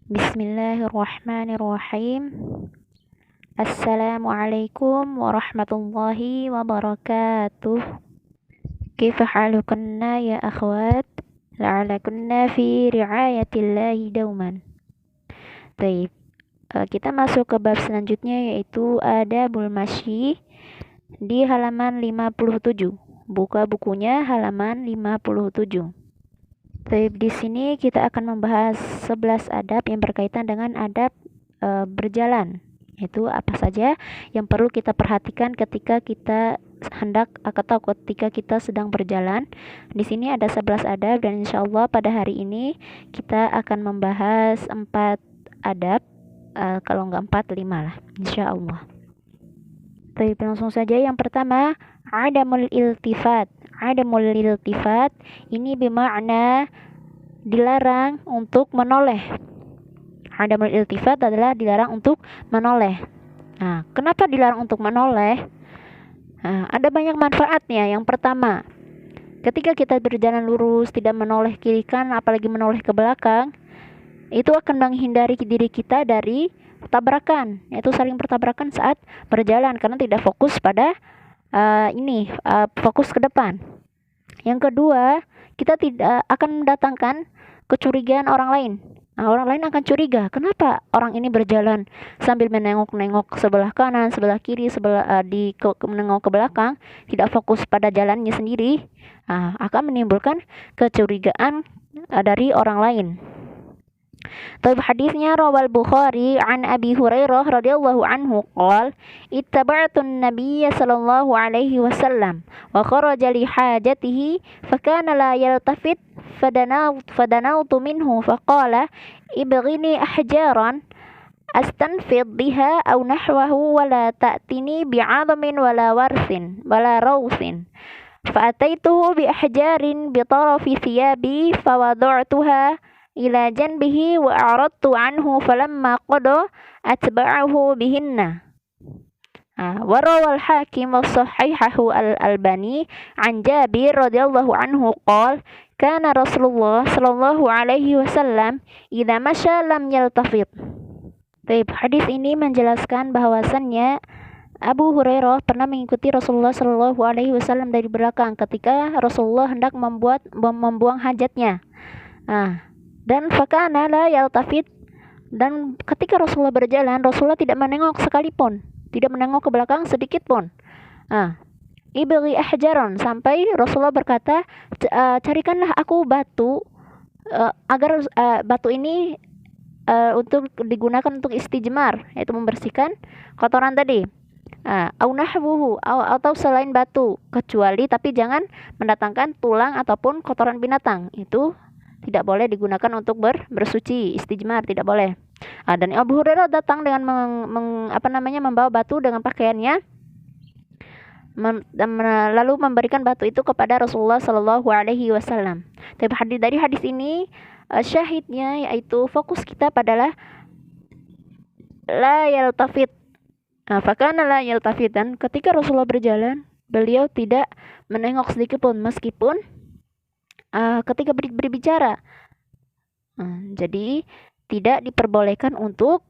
Bismillahirrahmanirrahim. Assalamualaikum warahmatullahi wabarakatuh. Kaifa halukunna ya akhwat? La'alakunna fi ri'ayatillahi dauman. Baik, kita masuk ke bab selanjutnya yaitu adabul masyi di halaman 57. Buka bukunya halaman 57. Baik, di sini kita akan membahas 11 adab yang berkaitan dengan adab berjalan. Itu apa saja yang perlu kita perhatikan ketika kita hendak atau ketika kita sedang berjalan. Di sini ada 11 adab dan insyaallah pada hari ini kita akan membahas 4 adab, kalau enggak 4, 5 lah insyaallah. Baik, langsung saja. Yang pertama, adamul iltifat. Adamul iltifat ini bermakna dilarang untuk menoleh. Adamul iltifat adalah dilarang untuk menoleh. Nah, kenapa dilarang untuk menoleh? Nah, ada banyak manfaatnya. Yang pertama, ketika kita berjalan lurus, tidak menoleh kiri kanan, apalagi menoleh ke belakang, itu akan menghindari diri kita dari tabrakan, yaitu saling bertabrakan saat berjalan karena tidak fokus pada fokus ke depan. Yang kedua, kita tidak akan mendatangkan kecurigaan orang lain. Nah, orang lain akan curiga, kenapa orang ini berjalan sambil menengok-nengok sebelah kanan, sebelah kiri, menengok ke belakang, tidak fokus pada jalannya sendiri. Nah, akan menimbulkan kecurigaan dari orang lain. طيب حديثنا روى البخاري عن أبي هريرة رضي الله عنه قال اتبعت النبي صلى الله عليه وسلم وخرج لحاجته فكان لا يلتفت فدنوت منه فقال ابغني أحجارا أستنفض بها أو نحوه ولا تأتني بعظم ولا ورث ولا روث فأتيته بأحجار بطرف ثيابي فوضعتها إلى جنبه وأعرضت عنه فلما قضى أتبعه بهن. وروى الحاكم وصححه الألباني عن جابر رضي الله عنه قال كان رسول الله صلى الله عليه وسلم إذا مشى لم يلتفت. Baik, hadis ini menjelaskan bahwasannya Abu Hurairah pernah mengikuti Rasulullah Shallallahu Alaihi Wasallam dari belakang ketika Rasulullah hendak membuang hajatnya. Dan fakana la yaltafit, dan ketika Rasulullah berjalan, Rasulullah tidak menengok sekalipun, tidak menengok ke belakang sedikit pun. Ibghi ahjaran, sampai Rasulullah berkata, carikanlah aku batu agar batu ini untuk digunakan untuk istijmar, yaitu membersihkan kotoran tadi. Au nahwuhu, atau selain batu, kecuali tapi jangan mendatangkan tulang ataupun kotoran binatang. Itu tidak boleh digunakan untuk bersuci, istijmar tidak boleh. Dan Abu Hurairah datang dengan membawa batu dengan pakaiannya, lalu memberikan batu itu kepada Rasulullah Shallallahu Alaihi Wasallam. Tapi dari hadis ini syahidnya yaitu fokus kita padalah la yaltafit. Fakana la yaltafit, dan ketika Rasulullah berjalan, beliau tidak menengok sedikit pun meskipun ketika berbicara. Jadi tidak diperbolehkan untuk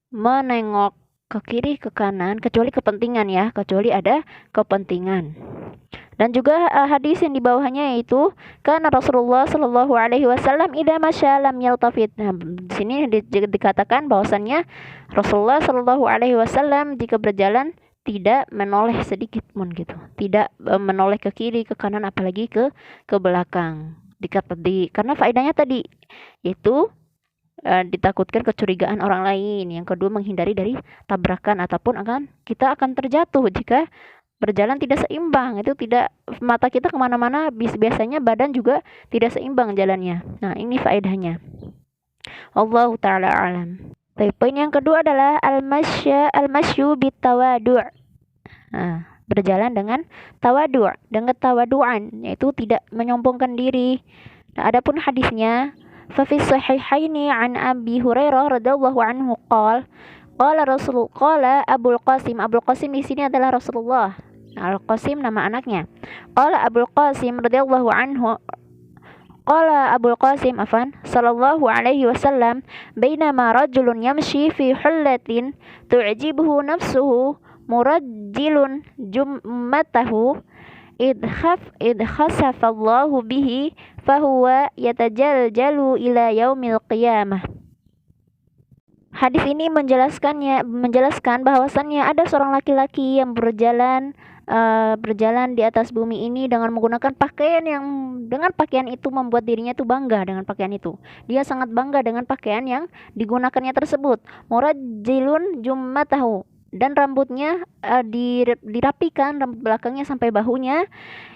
menengok ke kiri ke kanan kecuali kepentingan ya, kecuali ada kepentingan. Dan juga hadis yang di bawahnya yaitu karena Rasulullah Shallallahu Alaihi Wasallam idza masya lam yaltafit. Di sini dikatakan bahwasannya Rasulullah Shallallahu Alaihi Wasallam jika berjalan tidak menoleh sedikit pun gitu, tidak menoleh ke kiri ke kanan apalagi ke belakang. Karena faedahnya tadi itu ditakutkan kecurigaan orang lain. Yang kedua, menghindari dari tabrakan ataupun kita akan terjatuh jika berjalan tidak seimbang. Itu tidak, mata kita kemana-mana, biasanya badan juga tidak seimbang jalannya. Nah, ini faedahnya. Allahu ta'ala alam. Poin yang kedua adalah al-masyu bitawadu'. Berjalan dengan tawadu', dengan tawadu'an, yaitu tidak menyombongkan diri. Nah, adapun hadisnya ففي الصحيحين عن أبي هريرة رضي الله عنه قال Abul Qasim di sini adalah Rasulullah. Al Qasim nama anaknya. Qala Abul Qasim radhiyallahu anhu Qala Abul Qasim sallallahu alaihi wasallam, bainama rajulun yamshi fi hullatin tu'jibuhu nafsuhu murajjilun jummatahu idh khasafallahu bihi fahuwa yatajaljalu ila yaumil qiyamah. Hadis ini menjelaskan bahwasannya ada seorang laki-laki yang berjalan di atas bumi ini dengan menggunakan dengan pakaian itu membuat dirinya itu bangga dengan pakaian itu. Dia sangat bangga dengan pakaian yang digunakannya tersebut. Murajjilun jummatahu, dan rambutnya dirapikan, rambut belakangnya sampai bahunya.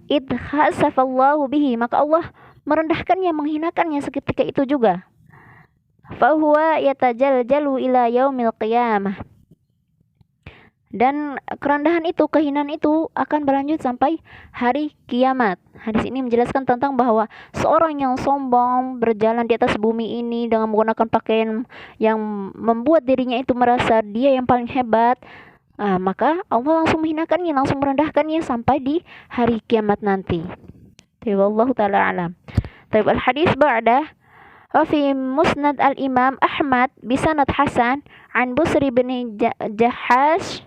Idh khasafallahu bihi, maka Allah merendahkannya, menghinakannya seketika itu juga. Fahuwa yatajaljalu ila yaumil qiyamah, dan kerendahan itu, kehinaan itu akan berlanjut sampai hari kiamat. Hadis ini menjelaskan tentang bahwa seorang yang sombong berjalan di atas bumi ini dengan menggunakan pakaian yang membuat dirinya itu merasa dia yang paling hebat, maka Allah langsung menghinakannya, langsung merendahkannya sampai di hari kiamat nanti. Wallahu ta'ala alam. Taib al-hadis ba'dah fi musnad al-imam Ahmad bisanad hasan an Busri bin Jahash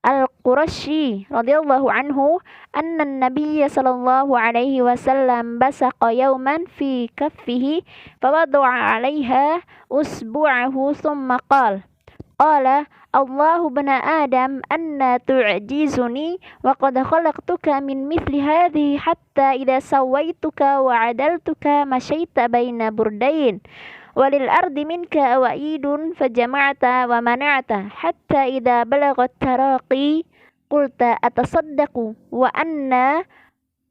al-Qurashi radhiyallahu anhu anna an-nabiy sallallahu alaihi wasallam basaqa yawman fi kaffihi fawada'a 'alayha usbu'ahu thumma qala Allahu bana Adam anna tu'jizuni wa qad khalaqtuka min mithli hadhihi hatta idza sawaituka wa 'adaltuka masyaita baina burdain walil ardi minka wa'idun fajama'ta wa mana'ta hatta idza balagat taraqi qulta atasaddaqu wa anna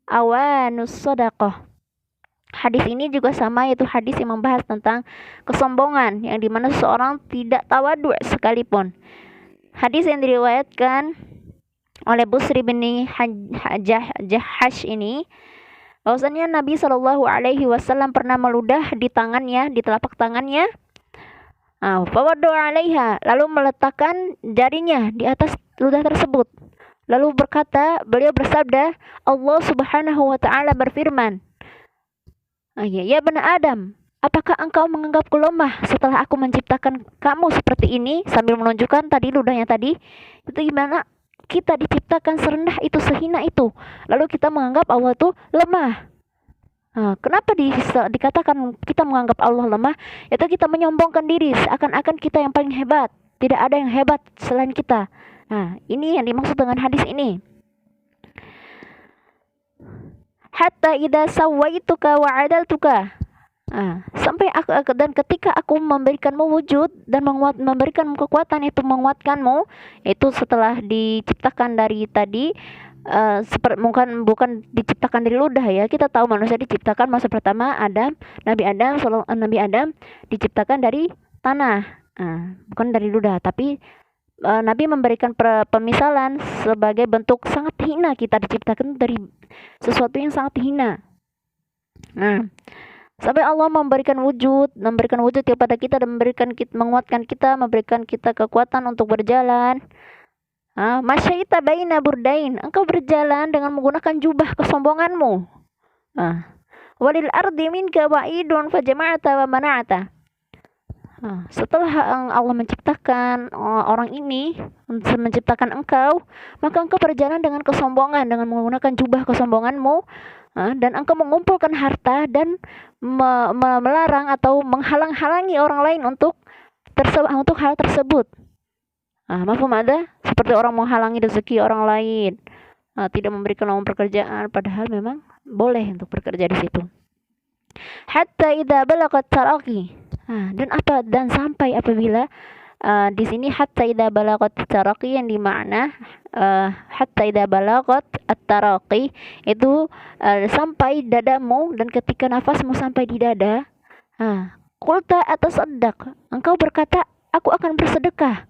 awanus sadaqah. Hadis ini juga sama, yaitu hadis yang membahas tentang kesombongan, yang dimana seseorang tidak tawadu sekalipun. Hadis yang diriwayatkan oleh Busri bin Jahash ini, bahwasanya Nabi Shallallahu Alaihi Wasallam pernah meludah di tangannya, di telapak tangannya, fawadda'a 'alaiha, lalu meletakkan jarinya di atas ludah tersebut. Lalu beliau bersabda, Allah Subhanahu Wa Taala berfirman, ya bani Adam, apakah engkau menganggapku lemah setelah aku menciptakan kamu seperti ini? Sambil menunjukkan tadi ludahnya tadi, itu gimana kita diciptakan serendah itu, sehina itu, lalu kita menganggap Allah itu lemah. Kenapa dikatakan kita menganggap Allah lemah? Itu kita menyombongkan diri, seakan-akan kita yang paling hebat, tidak ada yang hebat selain kita. Ini yang dimaksud dengan hadis ini. Hatta idza sawaituka wa 'adaltuka, sampai dan ketika aku memberikanmu wujud dan memberikanmu kekuatan, itu menguatkanmu, itu setelah diciptakan dari tadi, bukan diciptakan dari ludah ya. Kita tahu manusia diciptakan masa pertama Nabi Adam diciptakan dari tanah, bukan dari ludah. Tapi Nabi memberikan pemisalan sebagai bentuk sangat hina, kita diciptakan dari sesuatu yang sangat hina. Sampai Allah memberikan wujud kepada kita dan menguatkan kita, memberikan kita kekuatan untuk berjalan. Masyaita baina burdain, engkau berjalan dengan menggunakan jubah kesombonganmu. Walil ardi minka wa'idun fajama'ata wa mana'ata. Setelah Allah menciptakan orang ini, menciptakan engkau, maka engkau berjalan dengan kesombongan, dengan menggunakan jubah kesombonganmu, dan engkau mengumpulkan harta dan melarang atau menghalang-halangi orang lain untuk hal tersebut. Mafhum ada? Seperti orang menghalangi rezeki orang lain, tidak memberikan lowongan pekerjaan, padahal memang boleh untuk bekerja di situ. Hatta idza balagat taraqi, dan sampai apabila di sini hatta idza balagat taraqi yang dimakna hatta idza balagat at-taraqi itu sampai dadamu, dan ketika nafasmu sampai di dada, qulta atasaddaq, engkau berkata aku akan bersedekah.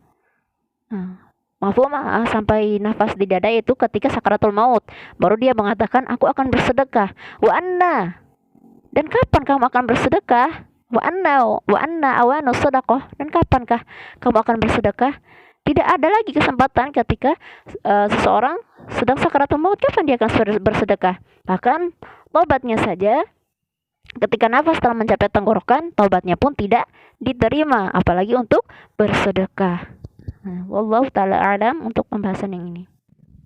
Mafhum, sampai nafas di dada itu ketika sakaratul maut, baru dia mengatakan aku akan bersedekah. Wa anna, dan kapan kamu akan bersedekah? Wa anna awanu sadaqah, dan kapankah kamu akan bersedekah? Tidak ada lagi kesempatan ketika seseorang sedang sakaratul maut, kapan dia akan bersedekah? Bahkan tobatnya saja ketika nafas telah mencapai tenggorokan, taubatnya pun tidak diterima, apalagi untuk bersedekah. Wallahu ta'ala a'lam untuk pembahasan yang ini.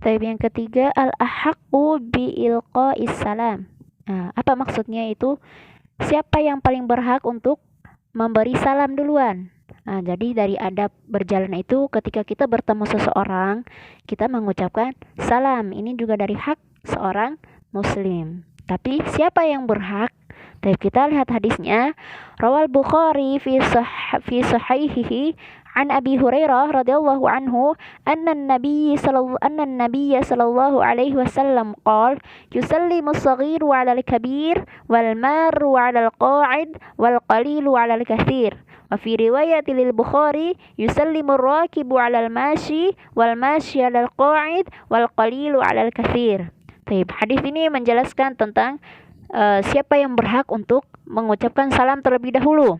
Taib yang ketiga, al-ahaqqu bi ilqa'is salam. Apa maksudnya itu? Siapa yang paling berhak untuk memberi salam duluan? Jadi dari adab berjalan itu ketika kita bertemu seseorang, kita mengucapkan salam. Ini juga dari hak seorang muslim. Tapi siapa yang berhak? Kita lihat hadisnya. Rawal Bukhari fi sahihihi an Abi Hurairah radhiyallahu anhu anna an-nabiy sallallahu alaihi wasallam qala yusallimu as-saghiru 'ala al-kabir wal marru 'ala al-qa'id wal qalilu 'ala al-katsir. Wa fi riwayat lil Bukhari yusallimu ar-rakibu 'ala al-mashi wal mashi 'ala al-qa'id wal qalilu 'ala al-katsir. Hadis ini menjelaskan tentang siapa yang berhak untuk mengucapkan salam terlebih dahulu.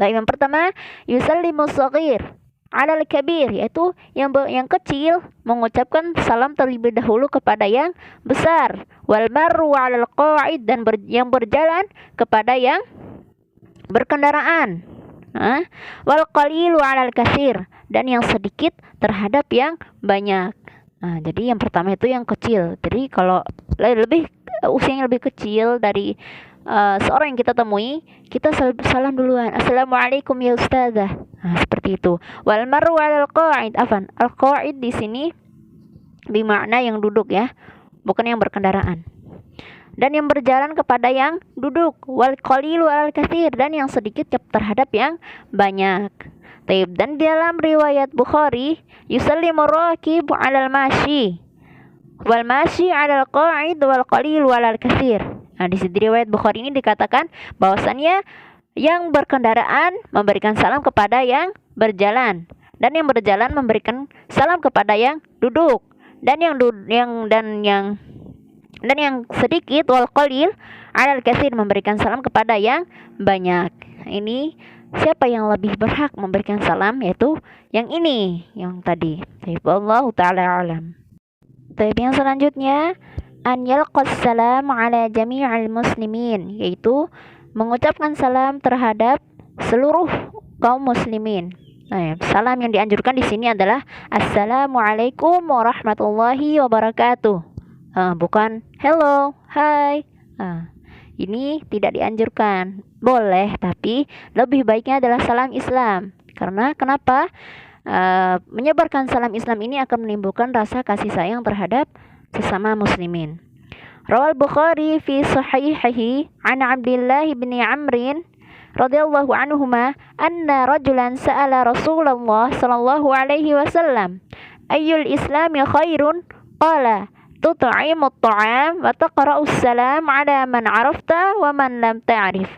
Yang pertama, yusallimu shaghir 'ala al-kabir, yaitu yang kecil mengucapkan salam terlebih dahulu kepada yang besar. Wal marru 'ala al-qa'id, dan yang berjalan kepada yang berkendaraan. Wal qalilu 'ala al-katsir, dan yang sedikit terhadap yang banyak. Jadi yang pertama itu yang kecil. Jadi kalau lebih usianya lebih kecil dari seorang yang kita temui, kita salam duluan. Assalamualaikum ya ustazah. Seperti itu. Wal marru 'alal qa'id. Al-qa'id di sini bermakna yang duduk ya, bukan yang berkendaraan. Dan yang berjalan kepada yang duduk. Wal qalilu 'alal katsir, dan yang sedikit terhadap yang banyak. Dan dalam riwayat Bukhari, yusallimu rakib 'alal mashi wal mashi 'alal qa'id wal qalilu 'alal katsir. Di riwayat Bukhari ini dikatakan bahwasannya yang berkendaraan memberikan salam kepada yang berjalan, dan yang berjalan memberikan salam kepada yang duduk, dan yang sedikit wal qalil 'alal katsir memberikan salam kepada yang banyak. Ini siapa yang lebih berhak memberikan salam, yaitu yang ini, yang tadi. Wallahu ta'ala alam. Yang selanjutnya, an yalqas salam ala jami'il muslimin, yaitu mengucapkan salam terhadap seluruh kaum muslimin. Salam yang dianjurkan di sini adalah assalamualaikum warahmatullahi wabarakatuh. Bukan hello, hai. Ini tidak dianjurkan. Boleh, tapi lebih baiknya adalah salam Islam. Karena kenapa? Menyebarkan salam Islam ini akan menimbulkan rasa kasih sayang terhadap sesama muslimin. Rawal Bukhari fi sahihihi an Abdullah bin Amr radhiyallahu anhuma anna rajulan sa'ala Rasulullah sallallahu alaihi wasallam ayyul islami khairun, qala tut'imu at-ta'am wa taqra'u as-salam 'ala man 'arafta wa man lam ta'rif.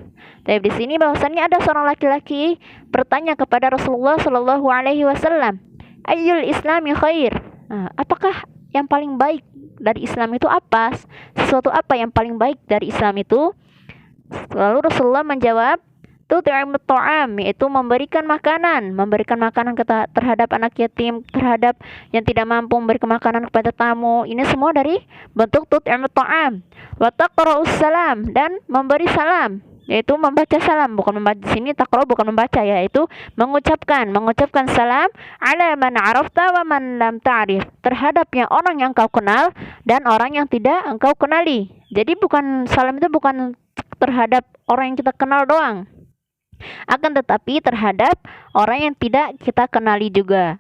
Tapi di sini bahwasannya ada seorang laki-laki bertanya kepada Rasulullah sallallahu alaihi wasallam, ayyul islami khair? Apakah yang paling baik dari Islam itu apa? Sesuatu apa yang paling baik dari Islam itu? Lalu Rasulullah menjawab, tut'imut ta'am, yaitu memberikan makanan terhadap anak yatim, terhadap yang tidak mampu, memberikan makanan kepada tamu. Ini semua dari bentuk tut'imut ta'am. Wa taqra'us salam, dan memberi salam, yaitu membaca salam. Bukan membaca di sini, taqra bukan membaca, yaitu mengucapkan salam ala man 'arafta wa man lam ta'rif, terhadap yang orang yang kau kenal dan orang yang tidak engkau kenali. Jadi salam itu bukan terhadap orang yang kita kenal doang, akan tetapi terhadap orang yang tidak kita kenali juga.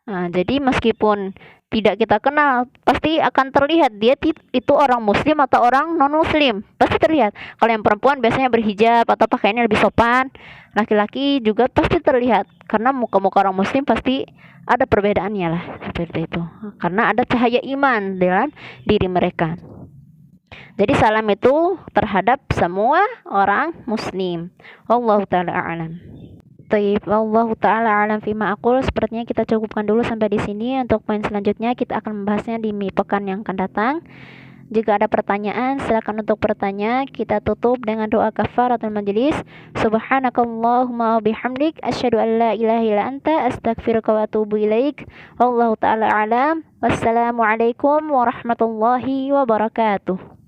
Jadi meskipun tidak kita kenal, pasti akan terlihat dia itu orang muslim atau orang non muslim, pasti terlihat. Kalau yang perempuan biasanya berhijab atau pakaiannya lebih sopan, laki-laki juga pasti terlihat, karena muka-muka orang muslim pasti ada perbedaannya lah, seperti itu, karena ada cahaya iman dalam diri mereka. Jadi salam itu terhadap semua orang muslim. Wallahu ta'ala a'lam. Wallahu ta'ala a'lam fima aqul. Sepertinya kita cukupkan dulu sampai di sini. Untuk poin selanjutnya kita akan membahasnya di pekan yang akan datang. Jika ada pertanyaan, silakan untuk bertanya. Kita tutup dengan doa kafaratul majlis. Subhanakallahumma wa bihamdik, asyhadu an la ilaha illa anta, astaghfiruka wa atubu ilaik. Wallahu ta'ala a'lam. Wassalamualaikum warahmatullahi wabarakatuh.